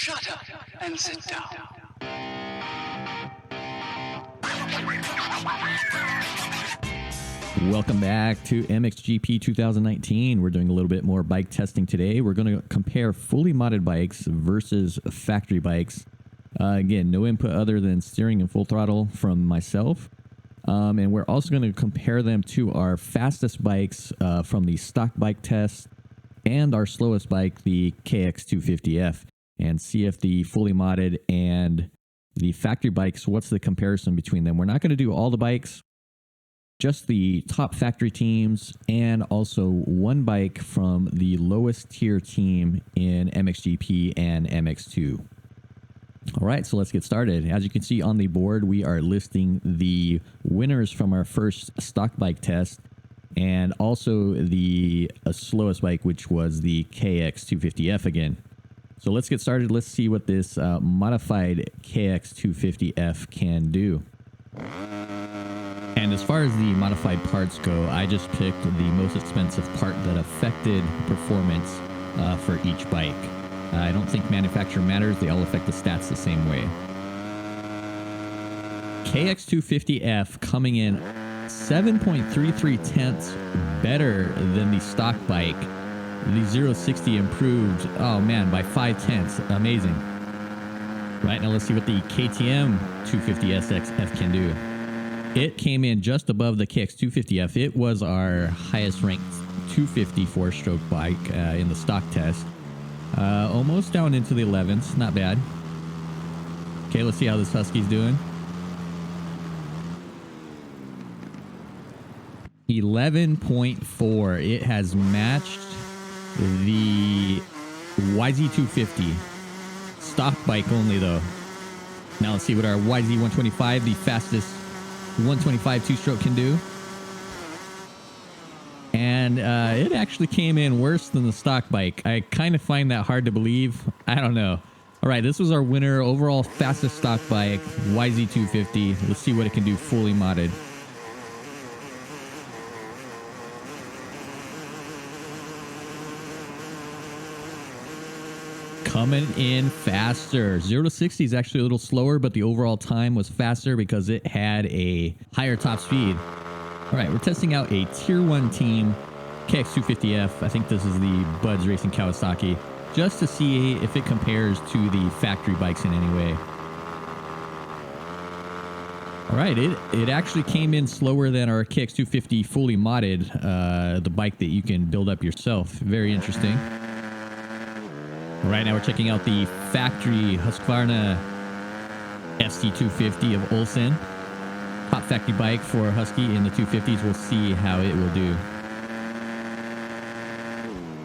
Shut up and sit down. Welcome back to MXGP 2019. We're doing a little bit more bike testing today. We're going to compare fully modded bikes versus factory bikes. Again, no input other than steering and full throttle from myself. And we're also going to compare them to our fastest bikes from the stock bike test and our slowest bike, the KX250F, and see if the fully modded and the factory bikes, what's the comparison between them. We're not going to do all the bikes, just the top factory teams, and also one bike from the lowest tier team in MXGP and MX2. All right, so let's get started. As you can see on the board, we are listing the winners from our first stock bike test and also the slowest bike, which was the KX250F again. So let's get started. Let's see what this modified KX250F can do. And as far as the modified parts go, I just picked the most expensive part that affected performance for each bike. I don't think manufacturer matters. They all affect the stats the same way. KX250F coming in 7.33 tenths better than the stock bike. The 0-60 improved, oh man, by 5 tenths. Amazing. Right, now let's see what the KTM 250SXF can do. It came in just above the KX250F. It was our highest ranked 250 four-stroke bike in the stock test. Almost down into the 11s. Not bad. Okay, let's see how this Husky's doing. 11.4. It has matched the YZ250. Stock bike only, though. Now let's see what our YZ125, the fastest 125 two-stroke, can do. And it actually came in worse than the stock bike. I kind of find that hard to believe. I don't know. All right, this was our winner. Overall fastest stock bike, YZ250. Let's see what it can do fully modded. Coming in faster. 0-60 is actually a little slower, but the overall time was faster because it had a higher top speed. All right, we're testing out a Tier 1 team, KX250F. I think this is the Buds Racing Kawasaki, just to see if it compares to the factory bikes in any way. All right, it actually came in slower than our KX250 fully modded, the bike that you can build up yourself. Very interesting. All right, now we're checking out the factory Husqvarna ST250 of Olsen. Top factory bike for Husky in the 250s. We'll see how it will do.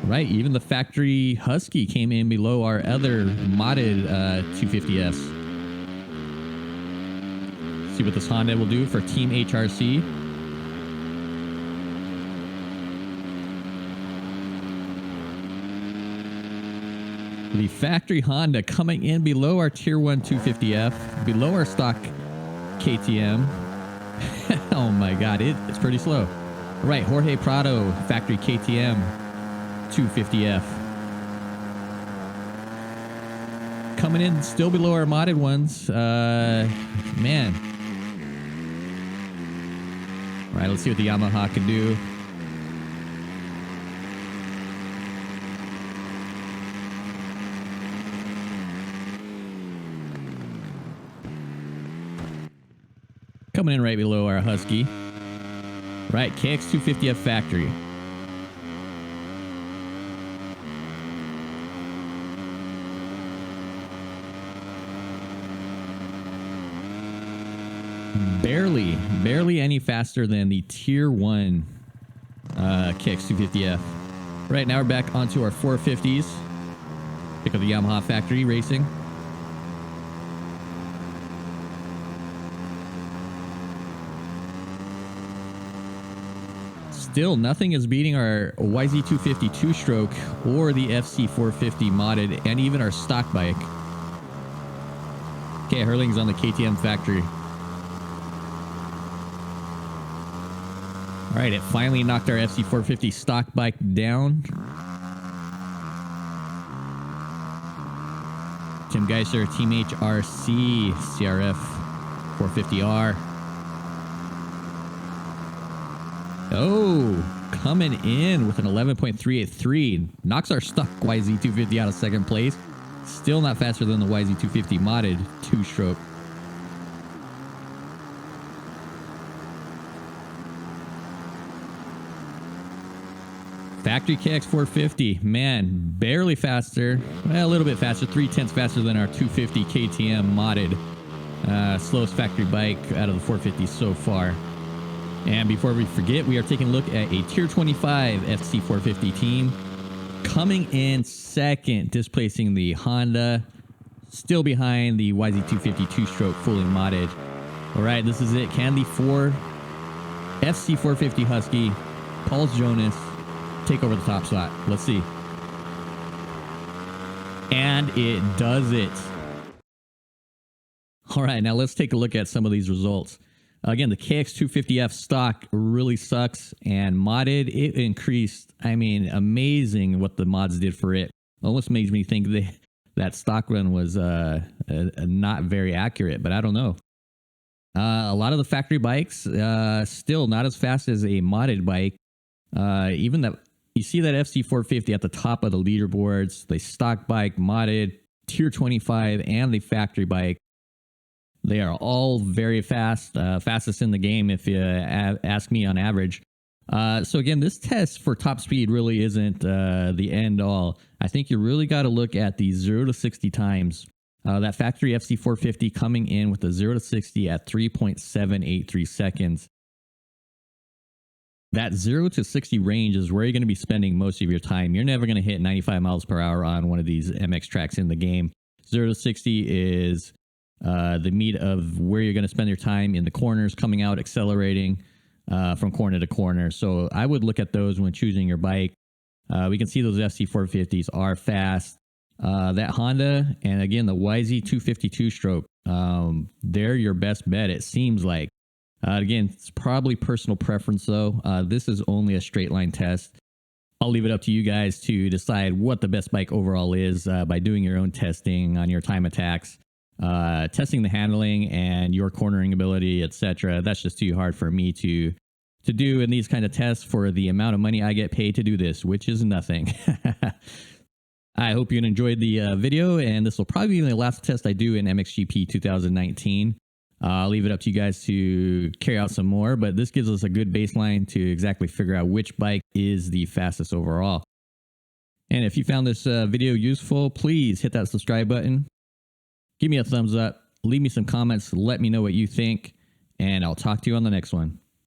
Right, even the factory Husky came in below our other modded 250S. See what this Honda will do for Team HRC. The factory Honda coming in below our Tier 1 250F, below our stock KTM. Oh my God, it's pretty slow. All right, Jorge Prado, factory KTM 250F. Coming in still below our modded ones. Man. All right, let's see what the Yamaha can do. Coming in right below our Husky. Right, KX250F factory. Barely any faster than the Tier 1 KX250F. Right, now we're back onto our 450s. Pick up the Yamaha factory racing. Still, nothing is beating our YZ250 two-stroke or the FC450 modded, and even our stock bike. Okay, Hurling's on the KTM factory. All right, it finally knocked our FC450 stock bike down Tim Geiser, Team HRC, CRF 450R. Oh, coming in with an 11.383. Knocks our stock YZ250 out of second place. Still not faster than the YZ250 modded 2-stroke. Factory KX450, man, barely faster. Well, a little bit faster, 0.3 faster than our 250 KTM modded. Slowest factory bike out of the 450 so far. And before we forget, we are taking a look at a Tier 25 FC450 team. Coming in second, displacing the Honda. Still behind the YZ250 2-stroke fully modded. All right, this is it. Can the FC450 Husky, Paul Jonas, take over the top slot? Let's see. And it does it. All right, now let's take a look at some of these results. Again, the KX250F stock really sucks, and modded, it increased. I mean, amazing what the mods did for it. Almost makes me think that stock run was not very accurate, but I don't know. A lot of the factory bikes, still not as fast as a modded bike. Even that, you see that FC450 at the top of the leaderboards, the stock bike, modded, Tier 25, and the factory bike. They are all very fast, fastest in the game if you ask me on average. So again, this test for top speed really isn't the end all. I think you really got to look at the 0 to 60 times. That factory FC450 coming in with a 0 to 60 at 3.783 seconds. That 0 to 60 range is where you're going to be spending most of your time. You're never going to hit 95 miles per hour on one of these MX tracks in the game. 0 to 60 is the meat of where you're going to spend your time in the corners, coming out, accelerating from corner to corner. So I would look at those when choosing your bike. We can see those FC450s are fast. That Honda, and again, the YZ252 stroke, they're your best bet, it seems like. Again, it's probably personal preference, though. This is only a straight line test. I'll leave it up to you guys to decide what the best bike overall is by doing your own testing on your time attacks. Testing the handling and your cornering ability, etc. That's just too hard for me to do in these kind of tests for the amount of money I get paid to do this, which is nothing. I hope you enjoyed the video, and this will probably be the last test I do in MXGP 2019. I'll leave it up to you guys to carry out some more, but this gives us a good baseline to exactly figure out which bike is the fastest overall. And if you found this video useful, please hit that subscribe button. Give me a thumbs up, leave me some comments, let me know what you think, and I'll talk to you on the next one.